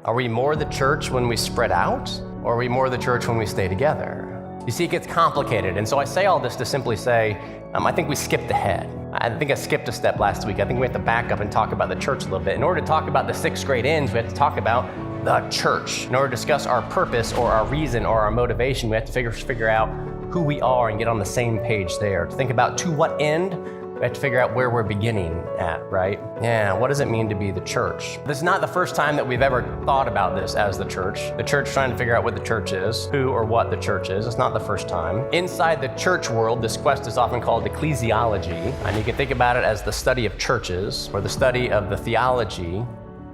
Are we more the church when we spread out, or are we more the church when we stay together? You see, it gets complicated, and so I say all this to simply say, I think we skipped ahead. I think I skipped a step last week. I think we have to back up and talk about the church a little bit. In order to talk about the sixth grade ends, we have to talk about the church. In order to discuss our purpose or our reason or our motivation, we have to figure out who we are and get on the same page there. To think about to what end, we have to figure out where we're beginning at, right? Yeah, what does it mean to be the church? This is not the first time that we've ever thought about this as the church. The church trying to figure out what the church is, who or what the church is. It's not the first time. Inside the church world, this quest is often called ecclesiology, and you can think about it as the study of churches or the study of the theology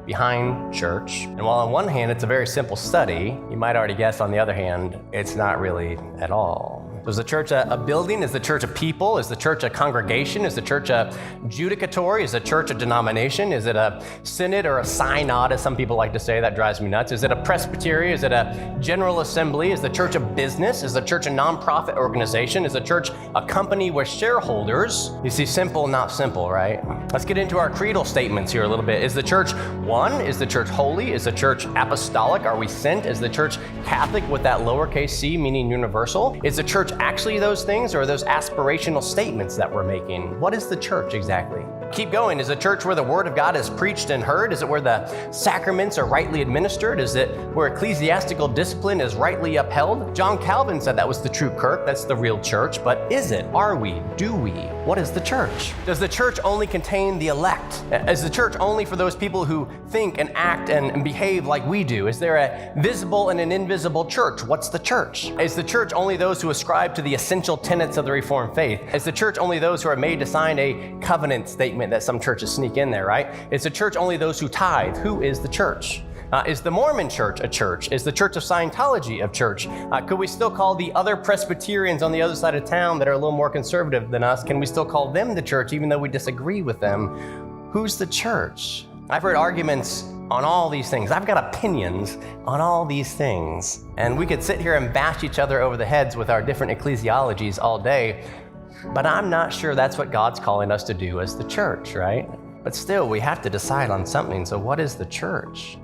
behind church. And while on one hand, it's a very simple study, you might already guess on the other hand, it's not really at all. Is the church a building? Is the church a people? Is the church a congregation? Is the church a judicatory? Is the church a denomination? Is it a synod or a synod, as some people like to say? That drives me nuts. Is it a presbytery? Is it a general assembly? Is the church a business? Is the church a nonprofit organization? Is the church a company with shareholders? You see, simple, not simple, right? Let's get into our creedal statements here a little bit. Is the church one? Is the church holy? Is the church apostolic? Are we sent? Is the church Catholic with that lowercase c, meaning universal? Is the church actually those things, or are those aspirational statements that we're making? What is the church exactly? Keep going. Is a church where the word of God is preached and heard? Is it where the sacraments are rightly administered? Is it where ecclesiastical discipline is rightly upheld? John Calvin said that was the true kirk. That's the real church. But is it? Are we? Do we? What is the church? Does the church only contain the elect? Is the church only for those people who think and act and behave like we do? Is there a visible and an invisible church? What's the church? Is the church only those who ascribe to the essential tenets of the Reformed faith? Is the church only those who are made to sign a covenant statement that some churches sneak in there, right? Is the church only those who tithe? Who is the church? Is the Mormon church a church? Is the Church of Scientology a church? Could we still call the other Presbyterians on the other side of town that are a little more conservative than us, can we still call them the church even though we disagree with them? Who's the church? I've heard arguments on all these things. I've got opinions on all these things. And we could sit here and bash each other over the heads with our different ecclesiologies all day, but I'm not sure that's what God's calling us to do as the church, right? But still, we have to decide on something. So what is the church?